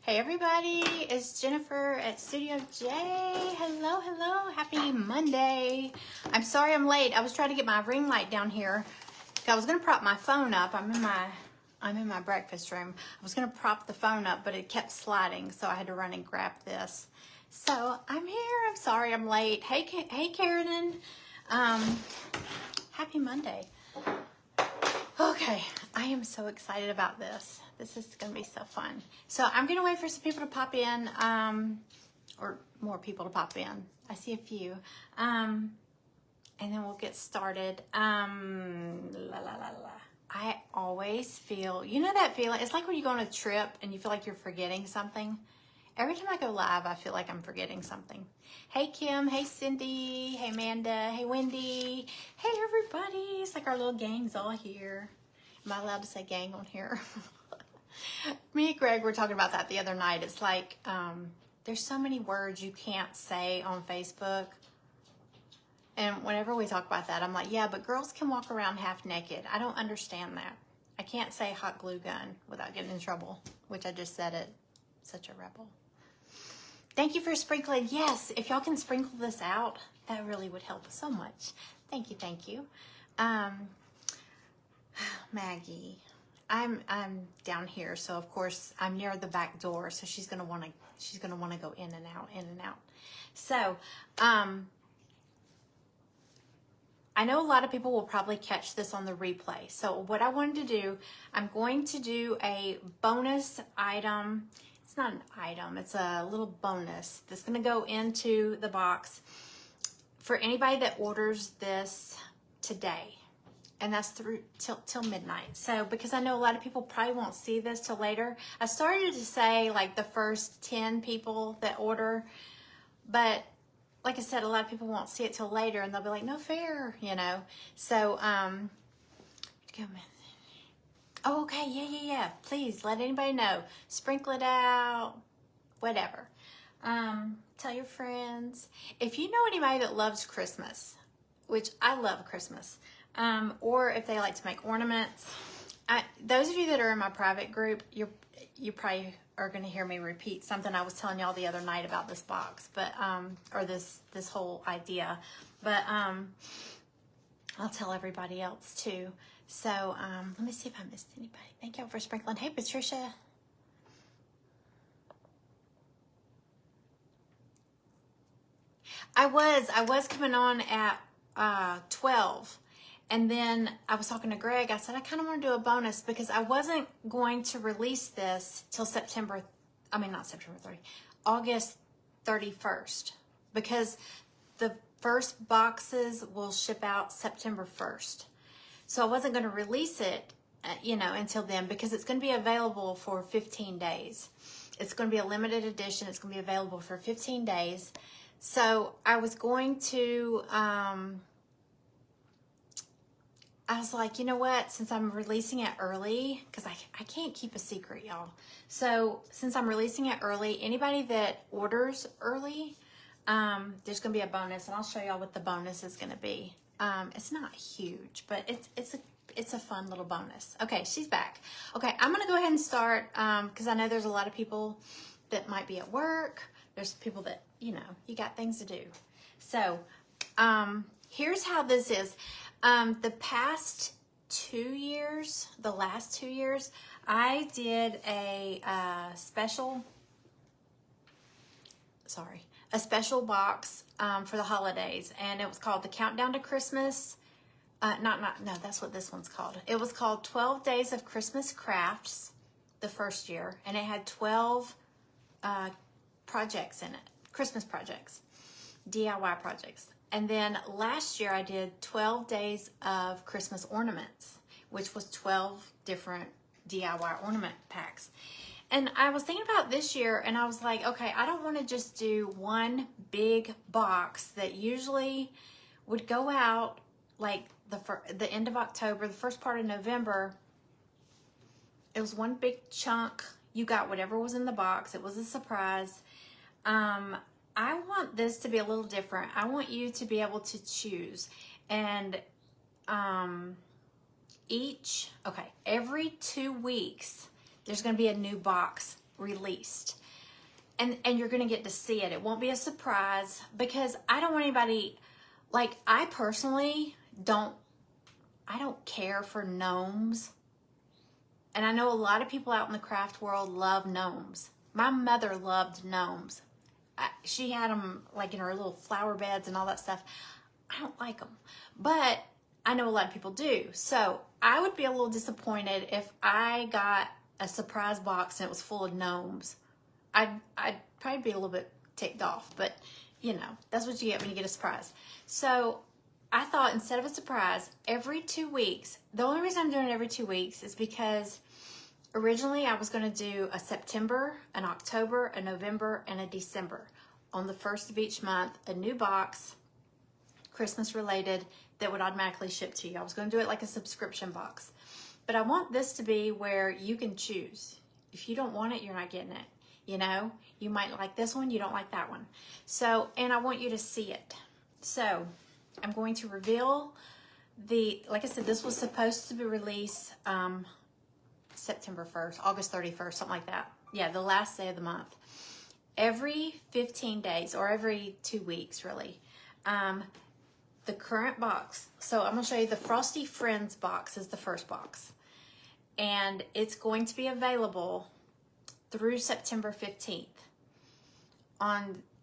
Hey everybody, it's Jennifer at Studio J. Hello, hello, happy Monday. I'm sorry I'm late. I was trying to get my ring light down here. I was gonna prop my phone up. I'm in my breakfast room. I was gonna prop the phone up, but it kept sliding, so I had to run and grab this. So I'm here. I'm sorry I'm late. Hey, Karen. Happy Monday. Okay, I am so excited about this. This is going to be so fun. So I'm going to wait for some people to pop in, or more people to pop in. I see a few. And then we'll get started. I always feel, you know that feeling? It's like when you go on a trip and you feel like you're forgetting something. Every time I go live, I feel like I'm forgetting something. Hey, Kim. Hey, Cindy. Hey, Amanda. Hey, Wendy. Hey, everybody. It's like our little gang's all here. Am I allowed to say gang on here? Me and Greg were talking about that the other night. It's like there's so many words you can't say on Facebook. And whenever we talk about that, I'm like, yeah, but girls can walk around half naked. I don't understand that. I can't say hot glue gun without getting in trouble, which I just said it. Such a rebel. Thank you for sprinkling. Yes, if y'all can sprinkle this out, that really would help so much. Thank you, thank you. Maggie, I'm down here, so of course I'm near the back door, so she's gonna want to go in and out, in and out. So, I know a lot of people will probably catch this on the replay. So what I wanted to do, I'm going to do a bonus item. It's not an item, it's a little bonus that's going to go into the box for anybody that orders this today. And that's through till midnight. So because I know a lot of people probably won't see this till later, I started to say like the first 10 people that order, but like I said, a lot of people won't see it till later and they'll be like, no fair, you know. So, oh, okay, yeah. Please let anybody know. Sprinkle it out, whatever. Tell your friends. If you know anybody that loves Christmas, which I love Christmas, or if they like to make ornaments, those of you that are in my private group, you probably are going to hear me repeat something I was telling y'all the other night about this box, but or this whole idea, but I'll tell everybody else too. So let me see if I missed anybody. Thank y'all for sprinkling. Hey, Patricia. I was coming on at 12. And then I was talking to Greg. I said, I kind of want to do a bonus because I wasn't going to release this till August 31st, because the first boxes will ship out September 1st. So I wasn't going to release it, until then, because it's going to be available for 15 days. It's going to be a limited edition. It's going to be available for 15 days. So I was going to, I was like, you know what, since I'm releasing it early, because I can't keep a secret, y'all. So since I'm releasing it early, anybody that orders early, there's going to be a bonus, and I'll show y'all what the bonus is going to be. It's not huge, but it's a fun little bonus. Okay, she's back. Okay, I'm going to go ahead and start, because I know there's a lot of people that might be at work. There's people that, you got things to do. So here's how this is. The last 2 years, I did a special box for the holidays, and it was called the Countdown to Christmas. No, that's what this one's called. It was called 12 Days of Christmas Crafts the first year, and it had 12 projects in it, Christmas projects, DIY projects. And then last year I did 12 days of Christmas ornaments, which was 12 different DIY ornament packs. And I was thinking about this year, and I was like, okay, I don't want to just do one big box that usually would go out like the end of October, the first part of November. It was one big chunk. You got whatever was in the box. It was a surprise. I want this to be a little different. I want you to be able to choose. And every 2 weeks, there's going to be a new box released. And you're going to get to see it. It won't be a surprise because I don't want anybody, like I personally I don't care for gnomes. And I know a lot of people out in the craft world love gnomes. My mother loved gnomes. She had them like in her little flower beds and all that stuff. I don't like them, but I know a lot of people do. So I would be a little disappointed if I got a surprise box and it was full of gnomes. I'd probably be a little bit ticked off, but you know, that's what you get when you get a surprise. So I thought instead of a surprise, every 2 weeks, the only reason I'm doing it every 2 weeks is because originally I was going to do a September, an October, a November, and a December. On the first of each month, a new box, Christmas related, that would automatically ship to you. I was going to do it like a subscription box. But I want this to be where you can choose. If you don't want it, you're not getting it. You know, you might like this one, you don't like that one. So, and I want you to see it. So, I'm going to reveal like I said, this was supposed to be released September 1st, August 31st, something like that. Yeah, the last day of the month. Every 15 days or every 2 weeks, really. The current box. So I'm going to show you the Frosty Friends box is the first box. And it's going to be available through September 15th.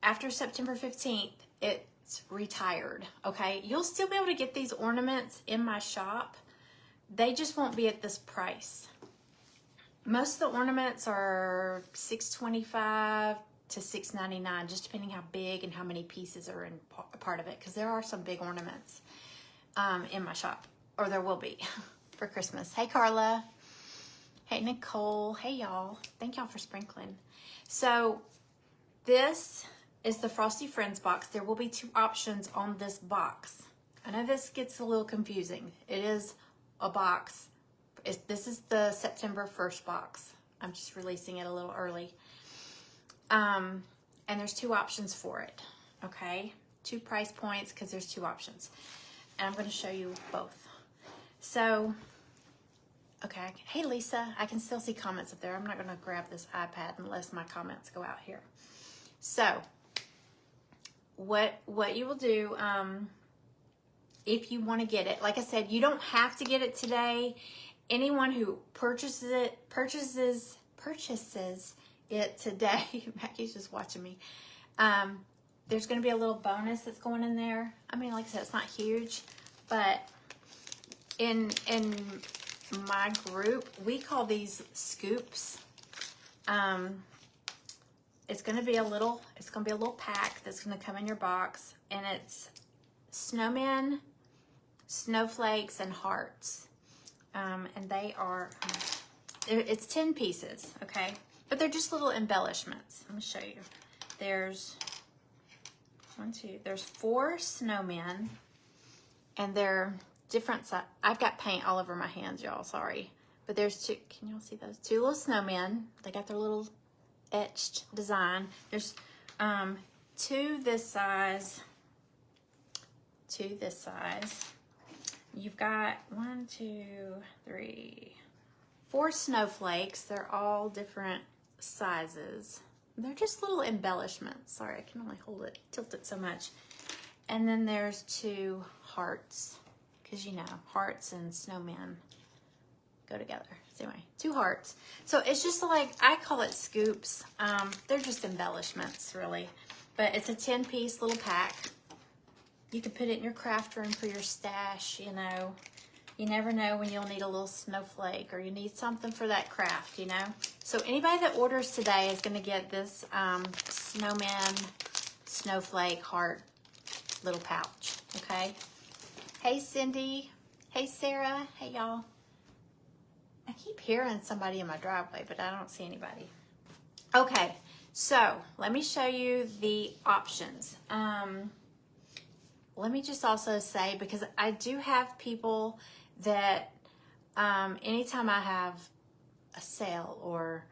After September 15th, it's retired, okay? You'll still be able to get these ornaments in my shop. They just won't be at this price. Most of the ornaments are $6.25 to $6.99, just depending how big and how many pieces are in part of it, because there are some big ornaments in my shop, or there will be for Christmas. Hey, Carla. Hey, Nicole. Hey, y'all. Thank y'all for sprinkling. So this is the Frosty Friends box. There will be 2 options on this box. I know this gets a little confusing. It is a box. This is the September 1st box. I'm just releasing it a little early. And there's 2 options for it, okay? 2 price points because there's 2 options. And I'm going to show you both. So, okay. Hey, Lisa. I can still see comments up there. I'm not going to grab this iPad unless my comments go out here. So, what you will do, if you want to get it, like I said, you don't have to get it today. Anyone who purchases it today, Maggie's just watching me. There's going to be a little bonus that's going in there. I mean, like I said, it's not huge, but in my group, we call these scoops. It's going to be a little pack that's going to come in your box, and it's snowmen, snowflakes, and hearts. And they are, it's 10 pieces, okay? But they're just little embellishments. Let me show you. There's 4 snowmen, and they're different size. I've got paint all over my hands, y'all, sorry. But there's 2, can y'all see those? 2 little snowmen. They got their little etched design. There's 2 this size, 2 this size. You've got 1, 2, 3, 4 snowflakes. They're all different sizes. They're just little embellishments. Sorry, I can only tilt it so much. And then there's 2 hearts, because you know, hearts and snowmen go together. So anyway, 2 hearts. So it's just like, I call it scoops. They're just embellishments, really. But it's a 10-piece little pack. You can put it in your craft room for your stash, you know. You never know when you'll need a little snowflake or you need something for that craft, you know. So anybody that orders today is going to get this snowman, snowflake, heart little pouch, okay? Hey, Cindy. Hey, Sarah. Hey, y'all. I keep hearing somebody in my driveway, but I don't see anybody. Okay, so let me show you the options. Let me just also say, because I do have people that anytime I have a sale or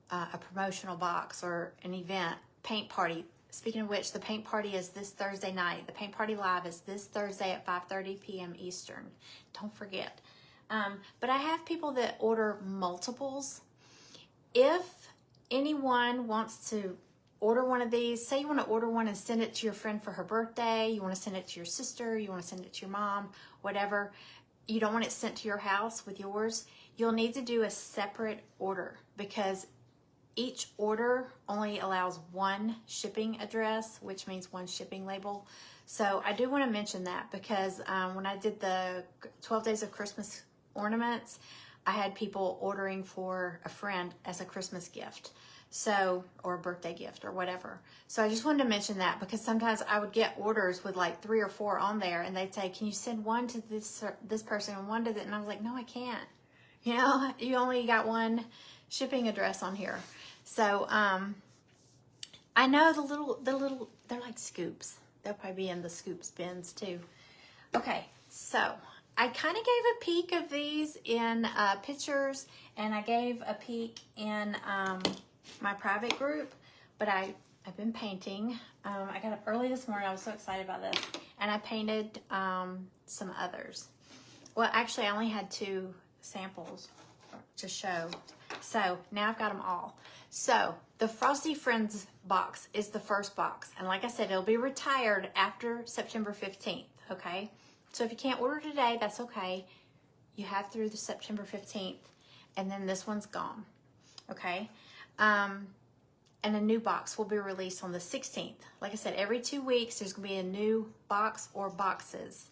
a promotional box or an event, paint party. Speaking of which, the paint party is this Thursday night. The paint party live is this Thursday at 5:30 p.m. Eastern. Don't forget. But I have people that order multiples. If anyone wants to order one of these, say you want to order one and send it to your friend for her birthday, you want to send it to your sister, you want to send it to your mom, whatever, you don't want it sent to your house with yours, you'll need to do a separate order because each order only allows one shipping address, which means one shipping label. So I do want to mention that because when I did the 12 Days of Christmas ornaments, I had people ordering for a friend as a Christmas gift. So, or a birthday gift or whatever. So I just wanted to mention that because sometimes I would get orders with like 3 or 4 on there and they'd say, can you send one to this person and one to that? And I was like, no, I can't. You know, you only got one shipping address on here. So, I know the little, they're like scoops. They'll probably be in the scoops bins too. Okay, so I kind of gave a peek of these in pictures and I gave a peek in my private group, but I've been painting. I got up early this morning. I was so excited about this. And I painted some others. Well, actually, I only had 2 samples to show. So now I've got them all. So the Frosty Friends box is the first box. And like I said, it'll be retired after September 15th, okay? So if you can't order today, that's okay. You have through the September 15th. And then this one's gone, okay? And a new box will be released on the 16th. Like I said, every 2 weeks, there's going to be a new box or boxes.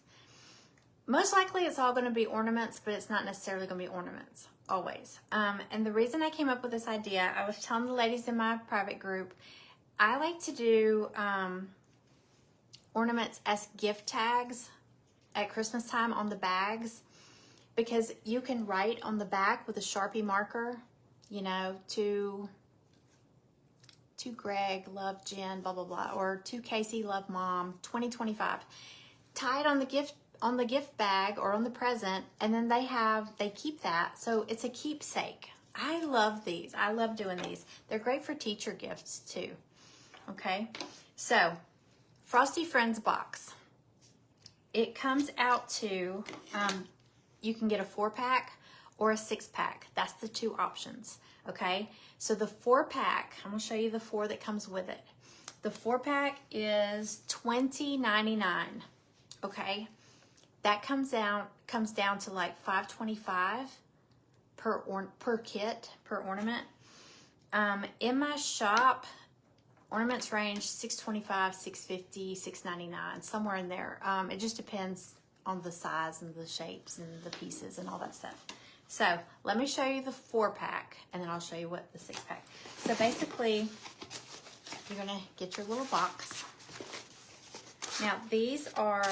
Most likely, it's all going to be ornaments, but it's not necessarily going to be ornaments, always. And the reason I came up with this idea, I was telling the ladies in my private group, I like to do ornaments as gift tags at Christmas time on the bags because you can write on the back with a Sharpie marker, you know, to Greg, love Jen, blah, blah, blah, or to Casey, love mom, 2025. Tie it on the gift bag or on the present, and then they keep that. So it's a keepsake. I love these. I love doing these. They're great for teacher gifts too. Okay. So Frosty Friends box. It comes out to, you can get a 4-pack or a 6-pack. That's the 2 options. Okay. So the 4-pack, I'm going to show you the 4 that comes with it. The 4-pack is $20.99. Okay. That comes down to like $5.25 per kit, per ornament. In my shop, ornaments range $6.25, $6.50, $6.99, somewhere in there. It just depends on the size and the shapes and the pieces and all that stuff. So let me show you the 4-pack and then I'll show you what the 6-pack. So basically, you're gonna get your little box. Now these are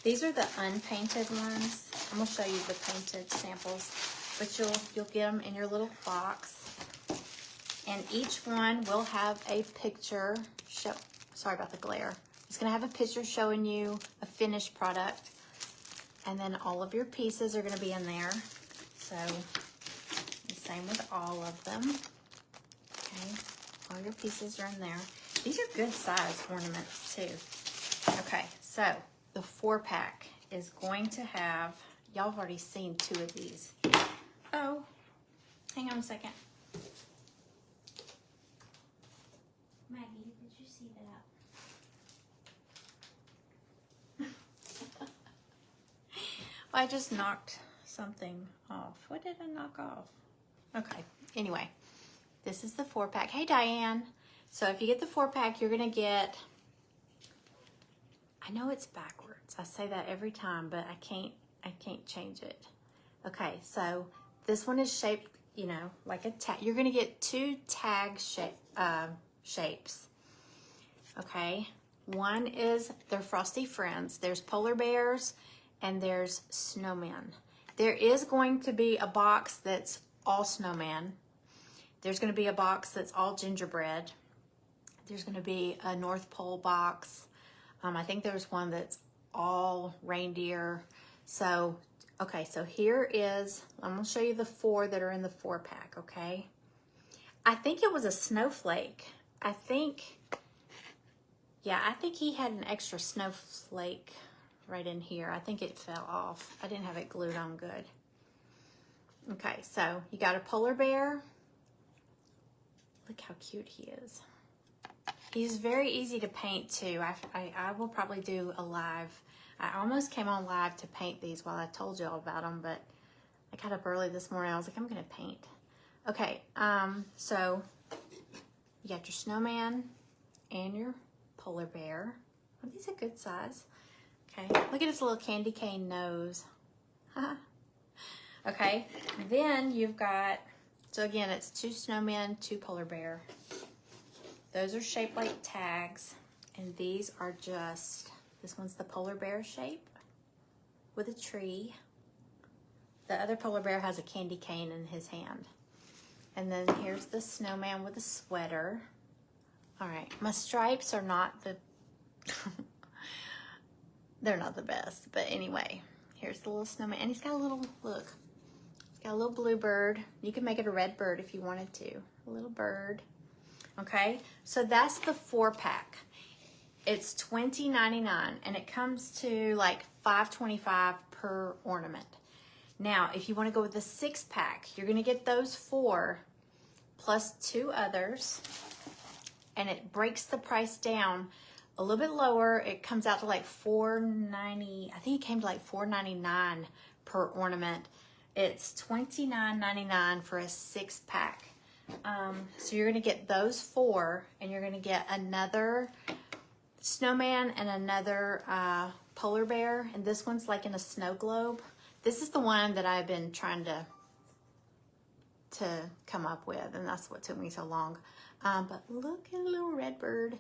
the unpainted ones. I'm gonna show you the painted samples, but you'll get them in your little box. And each one will have a picture sorry about the glare. It's gonna have a picture showing you a finished product. And then all of your pieces are gonna be in there. So the same with all of them. Okay, all your pieces are in there. These are good size ornaments too. Okay, so the 4-pack is going to have, y'all have already seen 2 of these. Oh, hang on a second. Maggie, did you see that? I just knocked something off. What did I knock off? Okay, anyway, this is the 4-pack. Hey, Diane. So if you get the 4-pack, you're gonna get, I know it's backwards. I say that every time, but I can't change it. Okay, so this one is shaped, you know, like a tag. You're gonna get 2 tag shapes. Okay, one is their Frosty Friends. There's polar bears and there's snowmen. There is going to be a box that's all snowman. There's going to be a box that's all gingerbread. There's going to be a North Pole box. I think there's one that's all reindeer. So, okay, so here is, I'm going to show you the 4 that are in the 4-pack, okay? I think it was a snowflake. I think he had an extra snowflake right in here. I think it fell off. I didn't have it glued on good. Okay, so you got a polar bear. Look how cute he is. He's very easy to paint too. I will probably do a live. I almost came on live to paint these while I told you all about them, but I got up early this morning. I was like, I'm gonna paint. Okay, so you got your snowman and your polar bear. Are these a good size? Okay, look at his little candy cane nose. Okay, then you've got, so again, it's 2 snowmen, 2 polar bear. Those are shaped like tags, and these are just, this one's the polar bear shape with a tree. The other polar bear has a candy cane in his hand. And then here's the snowman with a sweater. All right, my stripes are not the, they're not the best, but anyway, here's the little snowman, and he's got a little, look, he's got a little blue bird. You can make it a red bird if you wanted to, a little bird. Okay, so that's the 4-pack. It's $20.99, and it comes to like $5.25 per ornament. Now, if you want to go with the 6-pack, you're going to get those 4 plus 2 others, and it breaks the price down a little bit lower. It comes out to like $4.90. I think it came to like $4.99 per ornament. It's $29.99 for a 6-pack. So you're going to get those 4, and you're going to get another snowman and another polar bear, and this one's like in a snow globe. This is the one that I've been trying to come up with, and that's what took me so long. But look at a little red bird.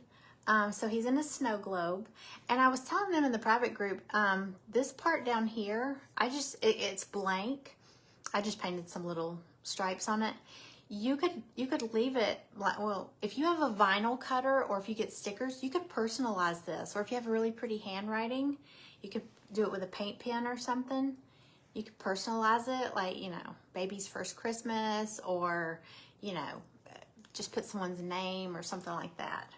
So he's in a snow globe, and I was telling them in the private group, this part down here, it's blank. I just painted some little stripes on it. You could leave it like, well, if you have a vinyl cutter or if you get stickers, you could personalize this. Or if you have really pretty handwriting, you could do it with a paint pen or something. You could personalize it, like, you know, baby's first Christmas, or, you know, just put someone's name or something like that.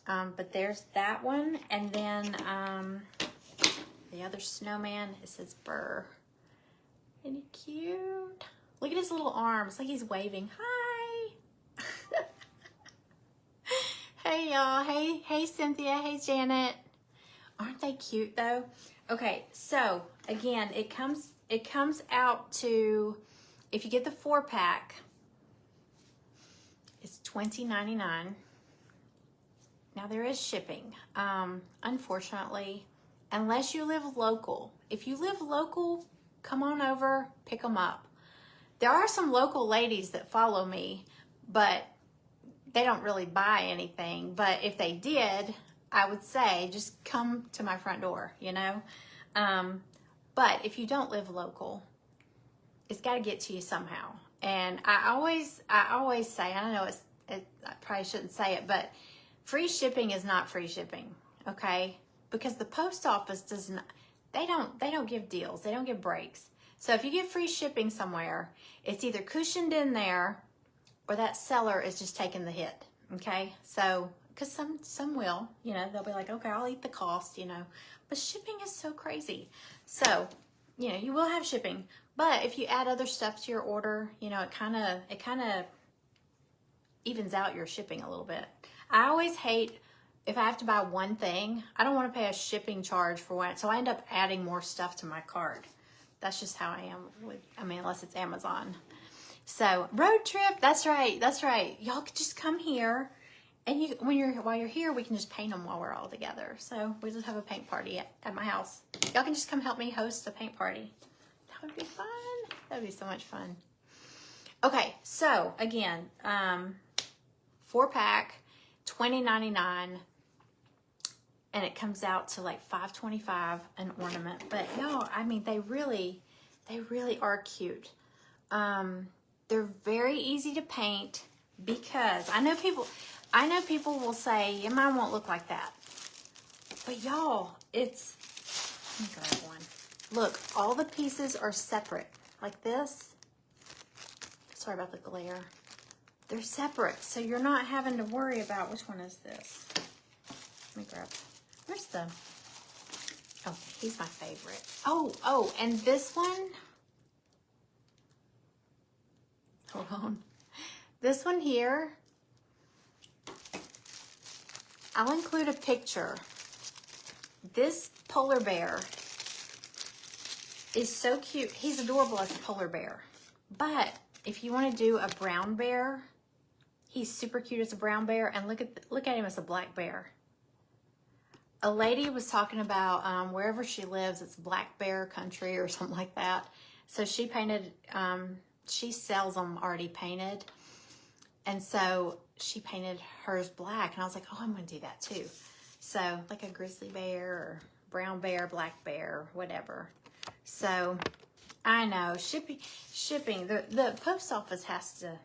But there's that one, and then the other snowman, it says Burr. Isn't he cute? Look at his little arms, like he's waving. Hi. Hey y'all. Hey Cynthia. Hey Janet. Aren't they cute though? Okay, so again, it comes out to, if you get the 4-pack, it's $20.99. Now there is shipping. Unfortunately, unless you live local. If you live local, come on over, pick them up. There are some local ladies that follow me, but they don't really buy anything. But if they did, I would say just come to my front door, you know? But if you don't live local, it's got to get to you somehow. And I always say, I don't know, I probably shouldn't say it, but free shipping is not free shipping, okay? Because the post office does not, they don't give deals, they don't give breaks. So if you get free shipping somewhere, it's either cushioned in there or that seller is just taking the hit, okay? So, because some will, you know, they'll be like, okay, I'll eat the cost, you know. But shipping is so crazy. So, you know, you will have shipping. But if you add other stuff to your order, you know, it kind of evens out your shipping a little bit. I always hate, if I have to buy one thing, I don't want to pay a shipping charge for one, so I end up adding more stuff to my cart. That's just how I am with, I mean, unless it's Amazon. So, road trip, that's right. Y'all could just come here, and while you're here, we can just paint them while we're all together. So, we just have a paint party at my house. Y'all can just come help me host a paint party. That would be fun. That would be so much fun. Okay, so, again, 4-pack, $20.99, and it comes out to like $5.25 an ornament. But no, I mean, they really are cute. They're very easy to paint, because I know people will say, yeah, mine won't look like that. But y'all, let me grab one. Look, all the pieces are separate, like this. Sorry about the glare. They're separate, so you're not having to worry about, which one is this? Let me grab, where's the, oh, he's my favorite. Oh, and this one, Hold on. This one here, I'll include a picture. This polar bear is so cute. He's adorable as a polar bear. But if you want to do a brown bear, he's super cute as a brown bear. And look at him as a black bear. A lady was talking about wherever she lives, it's black bear country or something like that. So she painted, she sells them already painted. And so she painted hers black. And I was like, oh, I'm going to do that too. So like a grizzly bear or brown bear, black bear, whatever. So I know shipping, the post office has to,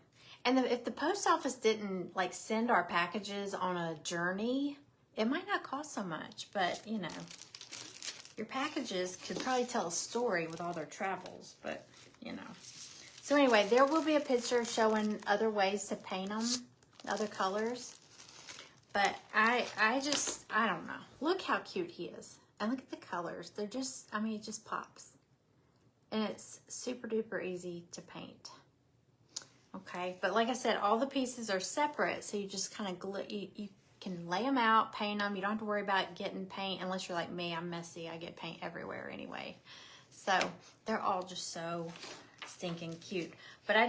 and if the post office didn't like send our packages on a journey, it might not cost so much, but you know, your packages could probably tell a story with all their travels, but you know. So anyway, there will be a picture showing other ways to paint them, other colors. But I don't know. Look how cute he is. And look at the colors. They're just, I mean, it just pops. And it's super duper easy to paint. Okay, but like I said, all the pieces are separate. So you just kind of you can lay them out, paint them. You don't have to worry about getting paint unless you're like me. I'm messy. I get paint everywhere anyway. So they're all just so stinking cute. But I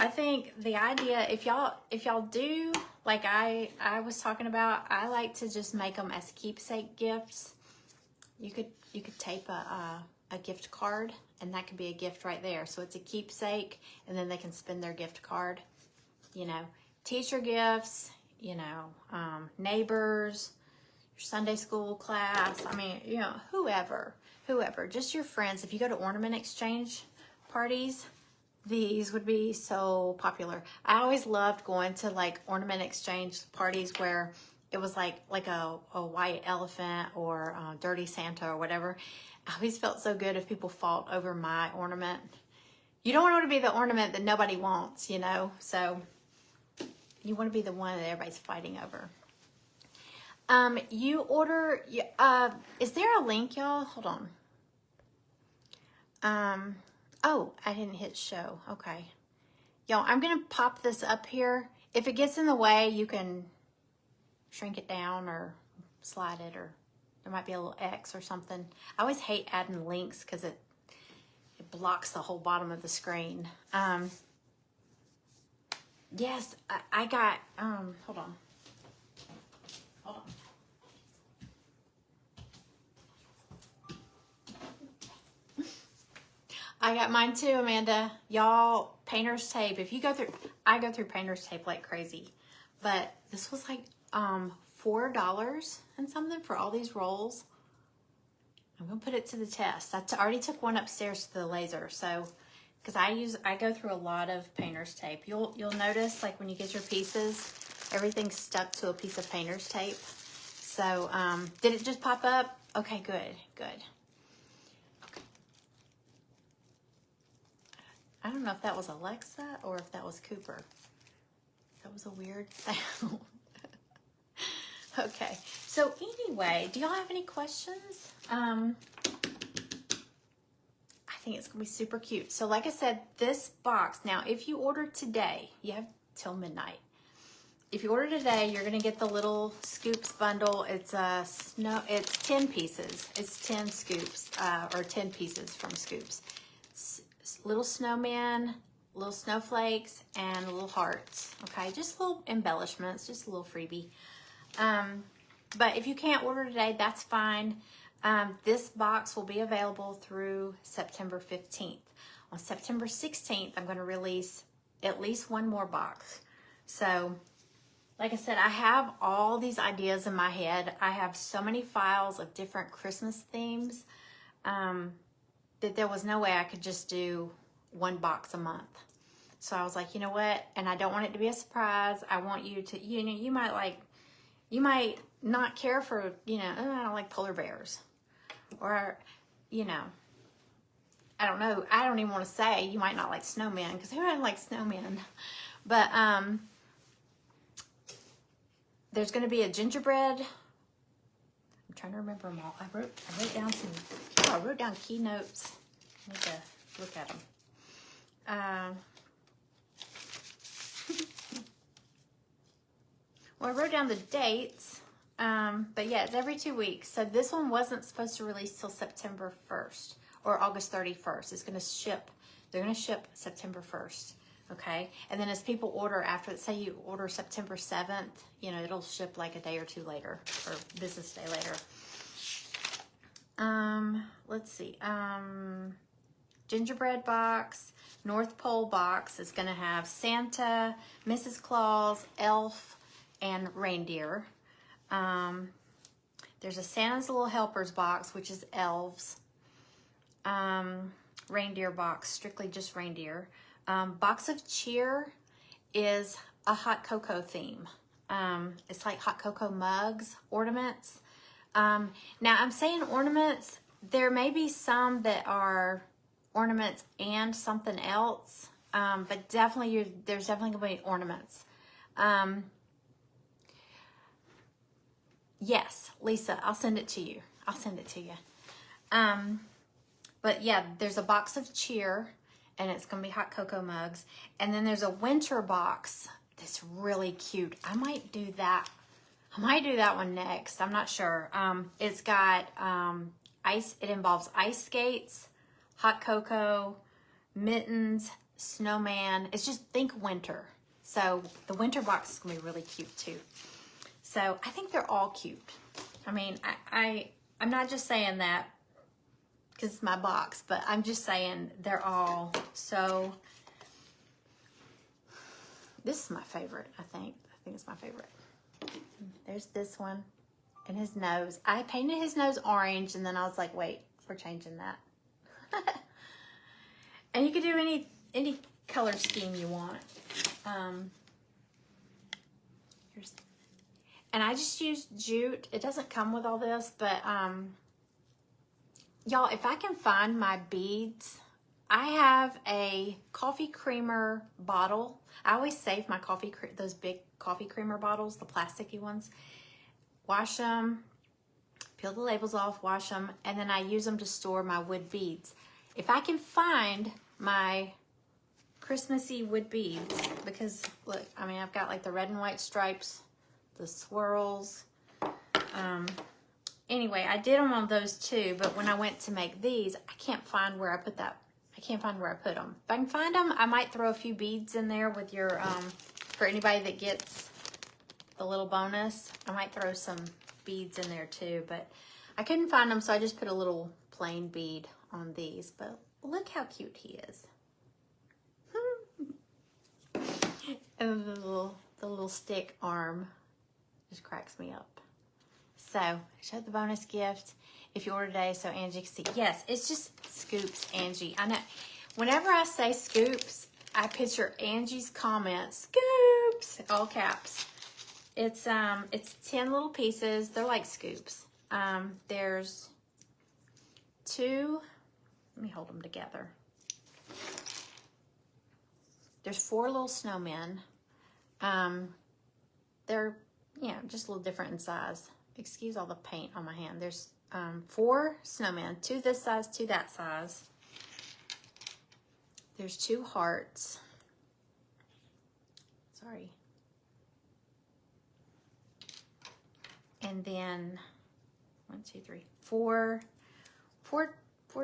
think the idea, if y'all do like I was talking about, I like to just make them as keepsake gifts. You could tape a gift card, and that could be a gift right there. So it's a keepsake, and then they can spend their gift card. You know, teacher gifts, you know, neighbors, your Sunday school class. I mean, you know, whoever, just your friends. If you go to ornament exchange parties, these would be so popular. I always loved going to like ornament exchange parties where it was like a white elephant or dirty Santa or whatever. I always felt so good if people fought over my ornament. You don't want to be the ornament that nobody wants, you know? So you want to be the one that everybody's fighting over. You order, is there a link, y'all? Hold on. Oh, I didn't hit show. Okay. Y'all, I'm going to pop this up here. If it gets in the way, you can shrink it down or slide it, or there might be a little X or something. I always hate adding links because it blocks the whole bottom of the screen. Yes, I got, hold on. I got mine too, Amanda. Y'all, painter's tape. If you go through, I go through painter's tape like crazy. But this was like $4 and something for all these rolls. I'm gonna put it to the test. I already took one upstairs to the laser, so because I go through a lot of painter's tape. You'll notice like when you get your pieces, everything's stuck to a piece of painter's tape. So did it just pop up? Okay, good. I don't know if that was Alexa or if that was Cooper. That was a weird sound. Okay, so anyway, do y'all have any questions? I think it's gonna be super cute. So like I said, this box, now if you order today, you have till midnight. If you order today, you're gonna get the little scoops bundle. It's 10 pieces. It's 10 scoops, or 10 pieces from Scoops. Little snowmen, little snowflakes, and little hearts. Okay, just little embellishments, just a little freebie. But if you can't order today, that's fine. This box will be available through September 15th. On September 16th, I'm going to release at least one more box. So, like I said, I have all these ideas in my head. I have so many files of different Christmas themes. That there was no way I could just do one box a month. So I was like, you know what? And I don't want it to be a surprise. I want you to, you know, you might not care for, you know, oh, I don't like polar bears. Or, you know, I don't know. I don't even want to say you might not like snowmen because who doesn't like snowmen? But there's going to be a gingerbread. I'm trying to remember them all. I wrote down keynotes. I need to look at them. Well, I wrote down the dates, but yeah, it's every 2 weeks. So this one wasn't supposed to release till September 1st or August 31st. It's going to ship. They're going to ship September 1st. Okay. And then as people order after, say you order September 7th, you know, it'll ship like a day or two later or business day later. Let's see. Gingerbread box, North Pole box is going to have Santa, Mrs. Claus, Elf, and reindeer. There's a Santa's Little Helpers box, which is elves. Reindeer box, strictly just reindeer. Box of cheer is a hot cocoa theme. It's like hot cocoa mugs, ornaments. Now I'm saying ornaments. There may be some that are ornaments and something else, but definitely there's definitely gonna be ornaments. Yes, Lisa, I'll send it to you. I'll send it to you. But yeah, there's a box of cheer, and it's gonna be hot cocoa mugs. And then there's a winter box that's really cute. I might do that one next. I'm not sure. It's got ice. It involves ice skates, hot cocoa, mittens, snowman. It's just, think winter. So the winter box is gonna be really cute too. So I think they're all cute. I mean, I'm not just saying that because it's my box, but I'm just saying they're all so. This is my favorite, I think. I think it's my favorite. There's this one and his nose. I painted his nose orange, and then I was like, wait, we're changing that. And you could do any color scheme you want. And I just used jute. It doesn't come with all this, but y'all, if I can find my beads, I have a coffee creamer bottle. I always save my those big coffee creamer bottles, the plasticky ones. Wash them, peel the labels off, wash them, and then I use them to store my wood beads. If I can find my Christmassy wood beads, because look, I mean, I've got like the red and white stripes, the swirls. Anyway, I did them on those too, but when I went to make these, I can't find where I put that. I can't find where I put them. If I can find them, I might throw a few beads in there with your, for anybody that gets the little bonus, I might throw some beads in there too, but I couldn't find them, so I just put a little plain bead on these, but look how cute he is. And the little stick arm just cracks me up. So, I showed the bonus gift if you order today so Angie can see. Yes, it's just scoops, Angie. I know. Whenever I say scoops, I picture Angie's comments. Scoops! All caps. It's 10 little pieces. They're like scoops. There's 2. Let me hold them together. There's 4 little snowmen. They're, just a little different in size. Excuse all the paint on my hand. There's 4 snowmen, 2 this size, 2 that size. There's 2 hearts. Sorry. And then 1, 2, 3, 4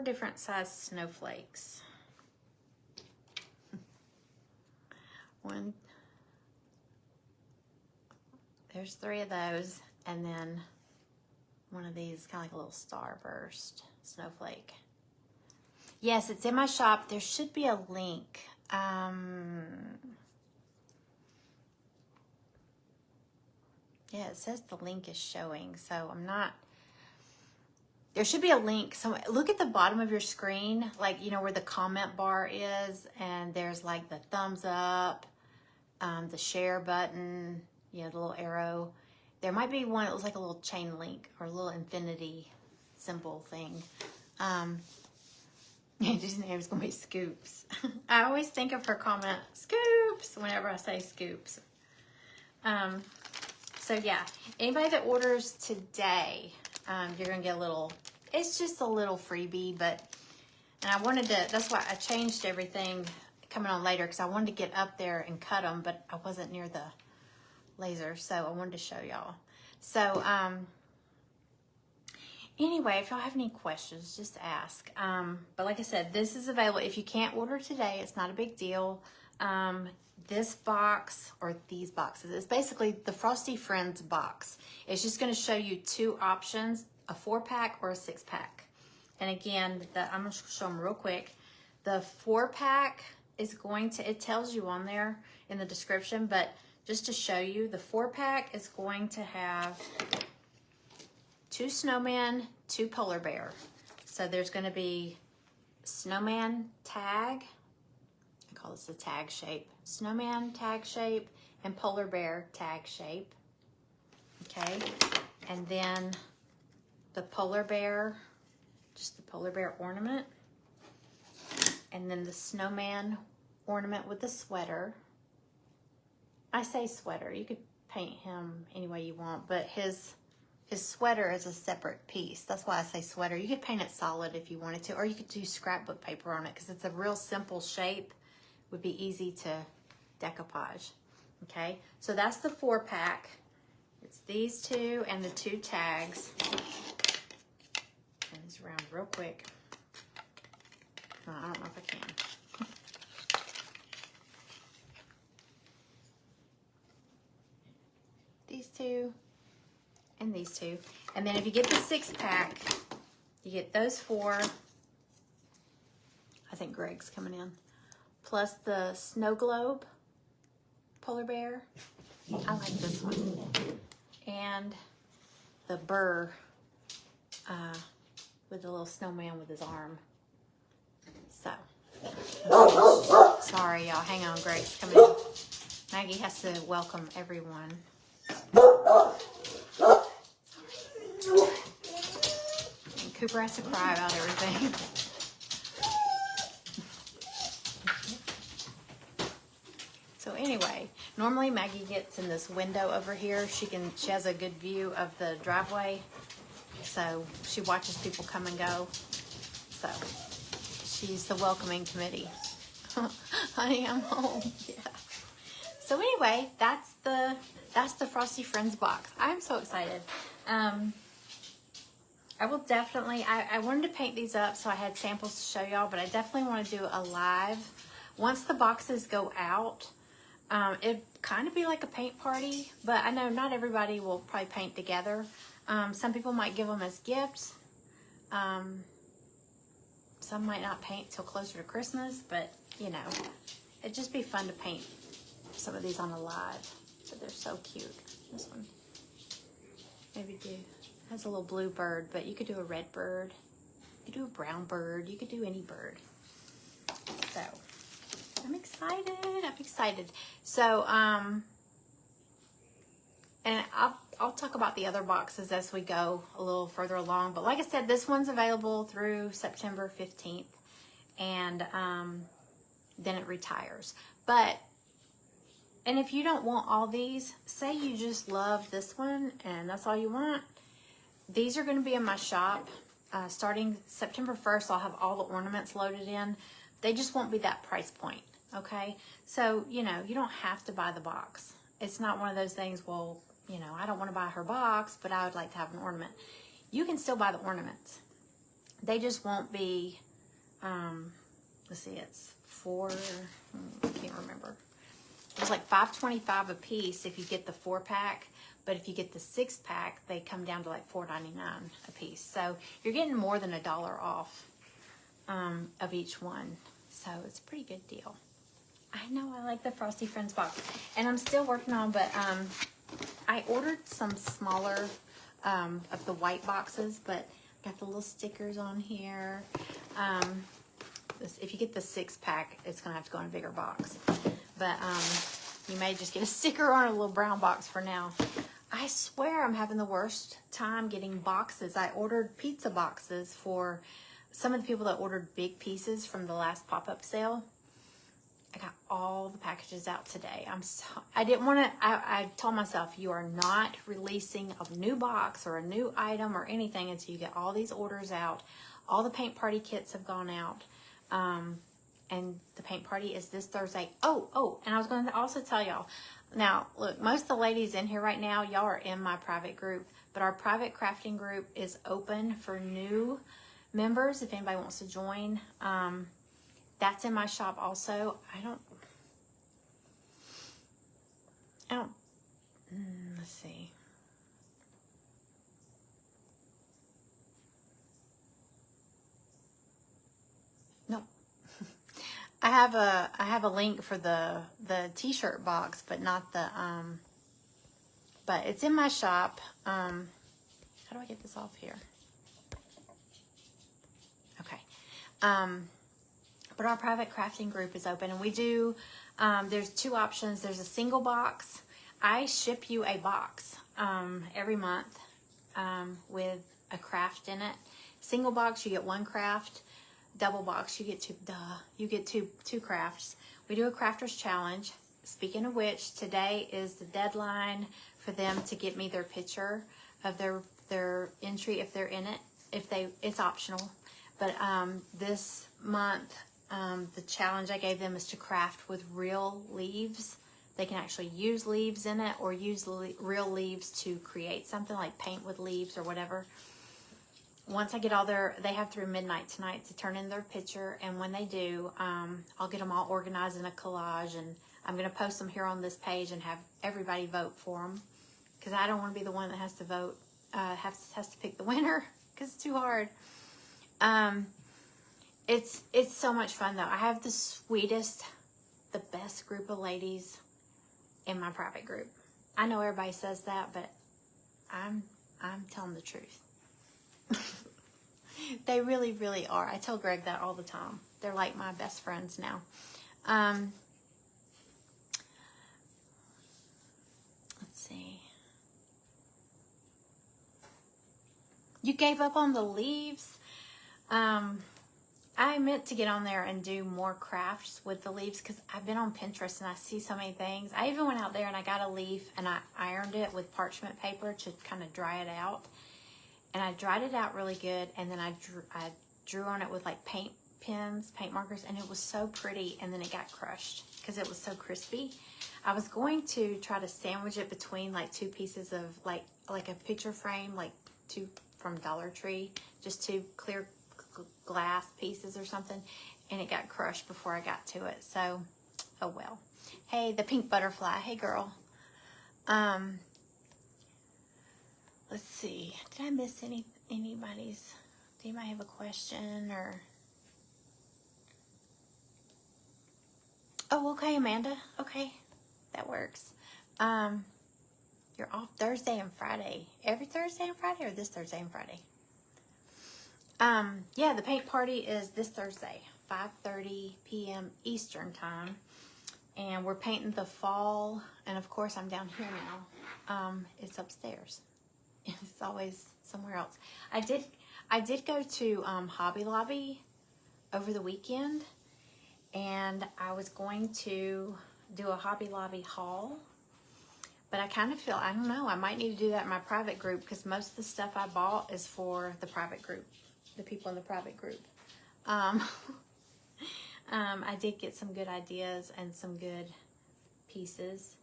different size snowflakes. 1. There's 3 of those, and then one of these, kind of like a little starburst snowflake. Yes, it's in my shop. There should be a link. Yeah, it says the link is showing, so I'm not. There should be a link. So look at the bottom of your screen, like, where the comment bar is, and there's like the thumbs up, the share button, the little arrow. There might be one that looks like a little chain link or a little infinity symbol thing. Angie's name is going to be Scoops. I always think of her comment, Scoops, whenever I say Scoops. So yeah, anybody that orders today, you're going to get a little, it's just a little freebie, and I wanted to, that's why I changed everything coming on later, because I wanted to get up there and cut them, but I wasn't near the laser. So I wanted to show y'all. So, anyway, if y'all have any questions, just ask. But like I said, this is available. If you can't order today, it's not a big deal. This box, or these boxes, it's basically the Frosty Friends box. It's just going to show you two options, a 4-pack or a 6-pack. And again, I'm going to show them real quick. The 4-pack is going to, it tells you on there in the description, but just to show you, the 4-pack is going to have 2 snowmen, 2 polar bear. So there's going to be snowman tag. I call this the tag shape. Snowman tag shape and polar bear tag shape. Okay. And then the polar bear, just the polar bear ornament. And then the snowman ornament with the sweater. I say sweater. You could paint him any way you want, but his sweater is a separate piece. That's why I say sweater. You could paint it solid if you wanted to, or you could do scrapbook paper on it because it's a real simple shape. Would be easy to decoupage. Okay, so that's the 4-pack. It's these two and the 2 tags. Turn these around real quick. Oh, I don't know if I can. These 2 and these 2. And then if you get the 6-pack, you get those 4. I think Greg's coming in. Plus the snow globe polar bear. I like this one. And the burr with the little snowman with his arm. So, sorry y'all, hang on, Greg's coming in. Maggie has to welcome everyone. And Cooper has to cry about everything. So anyway, normally Maggie gets in this window over here. She has a good view of the driveway. So she watches people come and go. So she's the welcoming committee. Honey, I'm home. Yeah. So anyway, that's the Frosty Friends box. I'm so excited. I will definitely, I wanted to paint these up so I had samples to show y'all, but I definitely want to do a live. Once the boxes go out, it'd kind of be like a paint party, but I know not everybody will probably paint together. Some people might give them as gifts. Some might not paint till closer to Christmas, but you know, it'd just be fun to paint some of these on a live. But they're so cute. This one, maybe do, has a little blue bird, but you could do a red bird. You could do a brown bird. You could do any bird. So I'm excited. I'm excited. So, and I'll talk about the other boxes as we go a little further along. But like I said, this one's available through September 15th. And then it retires. And if you don't want all these, say you just love this one and that's all you want, these are going to be in my shop. Starting September 1st, I'll have all the ornaments loaded in. They just won't be that price point. Okay, so, you know, you don't have to buy the box. It's not one of those things, well, you know, I don't want to buy her box, but I would like to have an ornament. You can still buy the ornaments. They just won't be, let's see, it's I can't remember. It's like $5.25 a piece if you get the 4-pack, but if you get the 6-pack, they come down to like $4.99 a piece. So you're getting more than $1 off of each one. So it's a pretty good deal. I know, I like the Frosty Friends box. And I'm still working on, but I ordered some smaller of the white boxes, but got the little stickers on here. If you get the 6-pack, it's going to have to go in a bigger box. But you may just get a sticker on a little brown box for now. I swear I'm having the worst time getting boxes. I ordered pizza boxes for some of the people that ordered big pieces from the last pop-up sale. I got all the packages out today. I didn't want to, I told myself, you are not releasing a new box or a new item or anything until you get all these orders out. All the paint party kits have gone out. and the paint party is this Thursday. Oh, and I was going to also tell y'all. Now, look, most of the ladies in here right now, y'all are in my private group, but our private crafting group is open for new members if anybody wants to join. That's in my shop also. I don't, let's see. Nope. I have a link for the t-shirt box, but not the but it's in my shop. How do I get this off here? Okay. But our private crafting group is open, and we do there's two options. There's a single box. I ship you a box every month with a craft in it. Single box, you get one craft. Double box, you get two crafts. We do a crafters challenge. Speaking of which, today is the deadline for them to get me their picture of their entry if they're in it. It's optional, but this month the challenge I gave them is to craft with real leaves. They can actually use leaves in it, or use real leaves to create something, like paint with leaves or whatever. Once I get all they have through midnight tonight to turn in their picture, and when they do, I'll get them all organized in a collage, and I'm going to post them here on this page and have everybody vote for them, because I don't want to be the one that has to vote, has to pick the winner, because it's too hard. It's so much fun though. I have the sweetest, the best group of ladies in my private group. I know everybody says that, but I'm telling the truth. They really, really are. I tell Greg that all the time. They're like my best friends now. Let's see. You gave up on the leaves? I meant to get on there and do more crafts with the leaves, because I've been on Pinterest and I see so many things. I even went out there and I got a leaf and I ironed it with parchment paper to kind of dry it out. And I dried it out really good, and then I drew on it with like paint pens, paint markers, and it was so pretty, and then it got crushed because it was so crispy. I was going to try to sandwich it between like two pieces of like a picture frame, like two from Dollar Tree, just two clear glass pieces or something, and it got crushed before I got to it. So, oh well. Hey, the pink butterfly. Hey, girl. Let's see. Did I miss anybody's? Do you might have a question or? Oh, okay, Amanda. Okay, that works. You're off Thursday and Friday. Every Thursday and Friday, or this Thursday and Friday? Yeah, the paint party is this Thursday, 5:30 p.m. Eastern time, and we're painting the fall. And of course, I'm down here now. It's upstairs. It's always somewhere else. I did go to Hobby Lobby over the weekend, and I was going to do a Hobby Lobby haul, but I kind of feel, I don't know, I might need to do that in my private group, because most of the stuff I bought is for the private group, the people in the private group. I did get some good ideas and some good pieces.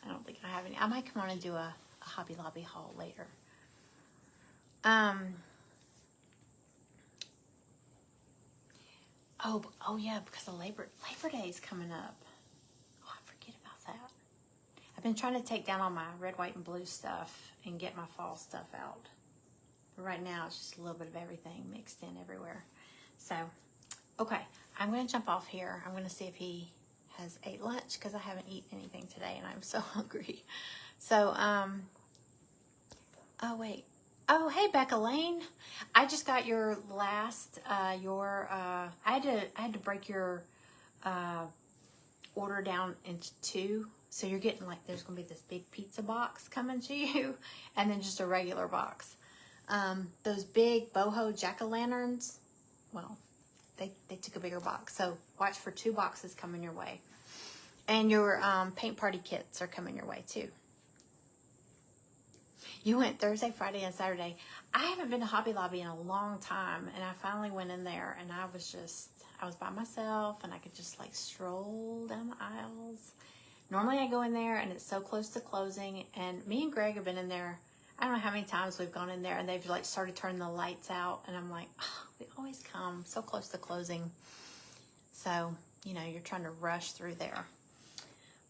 I don't think I have any. I might come on and do a Hobby Lobby haul later. Oh yeah, because the Labor Day is coming up. Oh, I forget about that. I've been trying to take down all my red, white, and blue stuff and get my fall stuff out. But right now, it's just a little bit of everything mixed in everywhere. So, okay, I'm going to jump off here. I'm going to see if he has ate lunch, because I haven't eaten anything today and I'm so hungry. So, oh wait. Oh, hey, Becca Lane. I just got your last, I had to break your order down into two. So you're getting like, there's going to be this big pizza box coming to you, and then just a regular box. Those big boho jack-o'-lanterns, well, they took a bigger box. So watch for 2 boxes coming your way. And your paint party kits are coming your way too. You went Thursday, Friday, and Saturday. I haven't been to Hobby Lobby in a long time, and I finally went in there, and I was by myself, and I could just like stroll down the aisles. Normally I go in there, and it's so close to closing, and me and Greg have been in there. I don't know how many times we've gone in there, and they've like started turning the lights out, and I'm like, oh, we always come so close to closing. So, you know, you're trying to rush through there.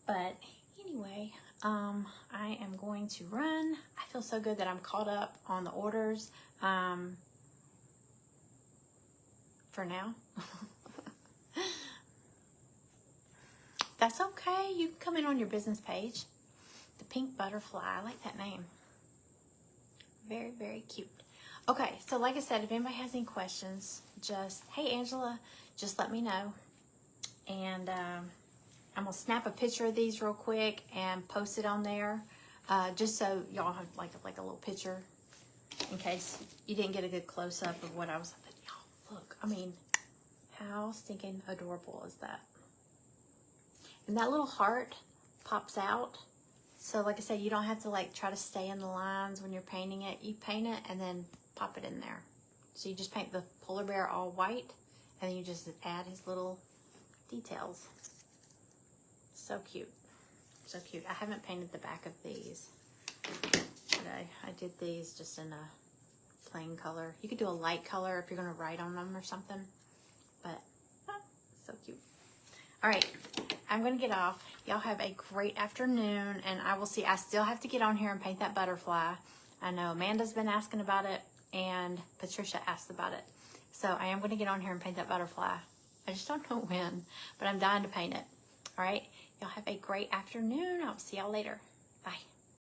But anyway, I am going to run. I feel so good that I'm caught up on the orders for now. That's okay. You can come in on your business page. The Pink Butterfly. I like that name. Very, very cute. Okay, so like I said, if anybody has any questions, just, hey, Angela, just let me know. And I'm going to snap a picture of these real quick and post it on there, just so y'all have like a little picture in case you didn't get a good close-up of what I was. But y'all, look, I mean, how stinking adorable is that? And that little heart pops out. So like I said, you don't have to like try to stay in the lines when you're painting it. You paint it and then pop it in there. So you just paint the polar bear all white, and then you just add his little details. So cute. So cute. I haven't painted the back of these today. I did these just in a plain color. You could do a light color if you're going to write on them or something. But, so cute. All right. I'm going to get off. Y'all have a great afternoon, and I will see. I still have to get on here and paint that butterfly. I know Amanda's been asking about it, and Patricia asked about it. So I am going to get on here and paint that butterfly. I just don't know when, but I'm dying to paint it. All right. Y'all have a great afternoon. I'll see y'all later.